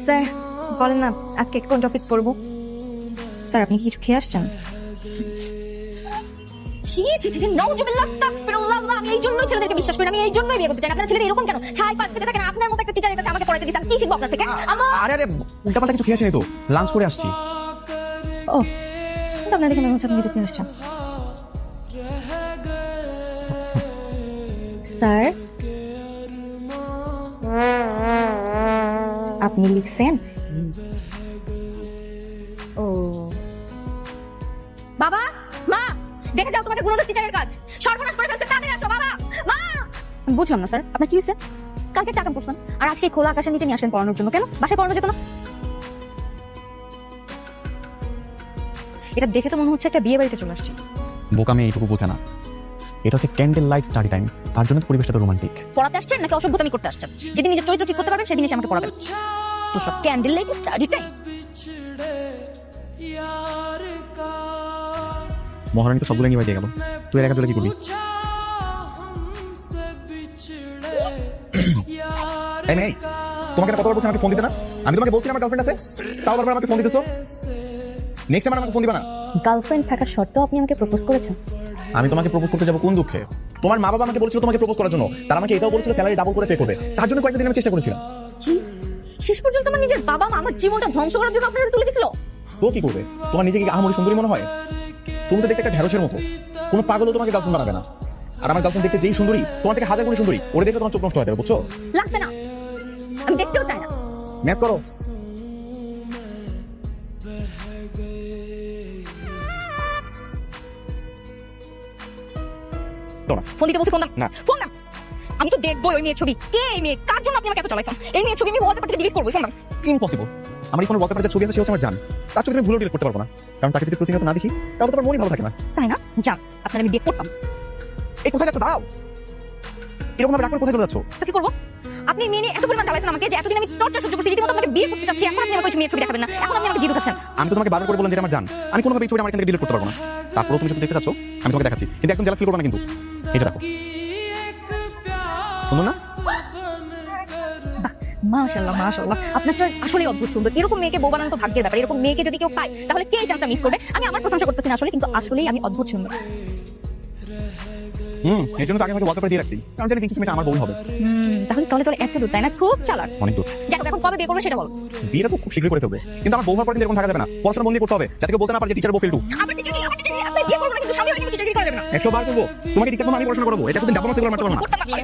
Sir বলেন না আজকে কোন টপিক পড়বো? স্যার আপনি কি কিছু খেয়ে আসছেন? ছি ছি ছি নাউজুবিল্লাহ আস্তাগফিরুল্লাহ। আমি এই জন্যই ছেলেদেরকে বিশ্বাস করি, আমি এই জন্যই বিয়ে করতে চাই। আপনারা ছেলেদের এরকম কেন? ছাই পাঁচ থেকে থাকেন। আপনার মতো একটা টিচারের কাছে আমাকে পড়াতে দিয়েছেন, কি শিখবো আপনার থেকে? আরে আরে উল্টাপাল্টা কিছু খেয়ে আসেনি তো, লাঞ্চ করে আসছি। ও কিন্তু আপনার দেখে মনে হচ্ছে আপনি কিছু খেয়ে আসছেন। স্যার আপনি লিখছেন? ও বাবা মা দেখে যাও তোমাদের গুণধর টিচারের কাজ সর্বনাশ করে ফেলছে, তাড়াতাড়ি আসো বাবা মা। আমি বুঝলাম না স্যার আপনার কি হয়েছে? কালকে টাকা পড়ছেন আর আজকে খোলা আকাশের নিচে নিয়ে আসেন পড়ানোর জন্য, কেন বাসায় পড়ানো যেত না? এটা দেখে তো মনে হচ্ছে একটা বিয়ে বাড়িতে চলে আসছি। বোকা মেয়ে এইটুকু বোঝে না, এটা হচ্ছে ক্যান্ডেল লাইট স্টাডি টাইম, তার জন্য পরিবেশটা তো রোমান্টিক। পড়াতে আসছেন নাকি অসভ্যতামি করতে আসছেন? যেদিন নিজের চরিত্র ঠিক করতে পারবেন সেদিন এসে আমাকে পড়াবেন। তো সব ক্যান্ডেল লাইট স্টাডি টাইম। মহারানী তো সবগুলো নিয়ে বাইরে গেল, তুই এর একা চলে কি করবি? এই মেয়ে, তোমাকে কতবার বলছি আমাকে ফোন দিতে না? আমি তোমাকে বলছি আমার গার্লফ্রেন্ড আছে, তাও বারবার আমাকে ফোন দিতেছো। নেক্সট টাইম আমাকে ফোন দিবা না। গার্লফ্রেন্ড থাকার সত্ত্বেও আপনি আমাকে প্রপোজ করেছেন? আমি তোমাকে প্রপোজ করতে যাবো কোন দুঃখে? তোমার মা বাবা আমাকে বলেছিল তোমাকে প্রপোজ করার জন্য, তারা আমাকে এটাও বলেছিল স্যালারি ডাবল করে পে করবে, তার জন্য কয়েকটা দিন আমি চেষ্টা করেছিলাম। কি শেষ পর্যন্ত আমার নিজের বাবা মা আমার জীবনটা ধ্বংস করার জন্য আপনারা তুলে দিছিল? তো কি করবে? তোমার নিজেকে কি আহামরি সুন্দরী মনে হয়? তুমি তো দেখতে একটা ঢেঁড়সের মতো, কোনো পাগলও তোমাকে গার্লফ্রেন্ড বানাবে না। আর আমার গার্লফ্রেন্ড দেখতে যেই সুন্দরী, তোমার থেকে হাজার গুণ সুন্দরী, ওরে দেখে তোমার চোখ নষ্ট হয়ে যাবে, বুঝছো? লাগবে না, আমি দেখতেও চাই না। ম্যাথ করো। ফোন দিতে বলছি, ফোন দাও না। ফোন দাও। আমি তো দেখবো ওই মেয়ের ছবি। কে এই মেয়ে? কার জন্য আপনি আমাকে এত চালাইছেন? এই মেয়ের ছবি আমি ওয়ালপেপার থেকে ডিলিট করবো। ফোন দাও। ইম্পসিবল। আমার এই ফোনের ওয়ালপেপারে যে ছবি আছে সে হচ্ছে আমার জান, তার ছবি তুমি ভুলেও ডিলিট করতে পারবো না, কারণ তাকে যদি প্রতিনিয়ত না দেখি তাহলে তোমার মনই ভালো থাকে না। তাই না? যান আপনার আমি বিয়ে করতাম। এই কোথায় যাচ্ছ? দাও, এরকম ভাবে রাগ করে কোথায় চলে যাচ্ছ? তো কি করবো? আপনি মেয়ে নিয়ে এত পরিমাণ চালাইছেন আমাকে যে এতদিন আমি টর্চার সহ্য করছি, রীতিমতো আপনাকে বিয়ে করতে চাচ্ছি, এখন আপনি আমাকে ওই মেয়ের ছবি দেখাবেন না, এখন আপনি আমাকে জিরো খাচ্ছেন। আমি তো তোমাকে বারবার করে বললাম যে এটা আমার জান, আমি কোনোভাবে এই ছবিটা আমার এখান থেকে ডিলিট করতে পারবো না। তারপরেও তুমি শুধু দেখতে চাচ্ছ, আমি তোমাকে দেখাচ্ছি, কিন্তু একদম জেলাস ফিল করো না কিন্তু। এই যে দেখো, শুনো না? মাশাআল্লাহ মাশাআল্লাহ, আপনার চয়েস আসলেই অদ্ভুত সুন্দর। এরকম মেয়েকে বউ বানানো তো ভাগ্যের ব্যাপার। এরকম মেয়েকে যদি কেউ পায় তাহলে কে এই চান্সটা মিস করবে? আমি আমার প্রশংসা করতেছি না আসলে, কিন্তু আসলেই আমি অদ্ভুত সুন্দর। এর জন্য তো আগে আমাকে ওয়ালপেপার দিয়ে রাখছি, কারণ জানি দিন মেয়েটা আমার বউ হবে। তাহলে তলে তলে এত দূর, তাই না? খুব চালাক। অনেক দূর। যাক এখন কবে বিয়ে করবে সেটা বলো। বিয়েটা তো খুব শীঘ্রই করে ফেলবে, কিন্তু আমার বউ হওয়ার পর কিন্তু এরকম থাকা যাবে না, পড়াশোনা বন্ধ করতে হবে, যাতে কেউ বলতে না পারে যে টিচার বউ ফেলটু। আমার টিচার আপনি বিয়ে করবেন না, কিন্তু স্বামী হয়ে টিচার করা যাবে না। 100 বার করবো তোমাকে টিচার আমি পড়াশোনা করবো, এটা কিন্তু ডাবল মারতে পারবো না। করতে পারবে।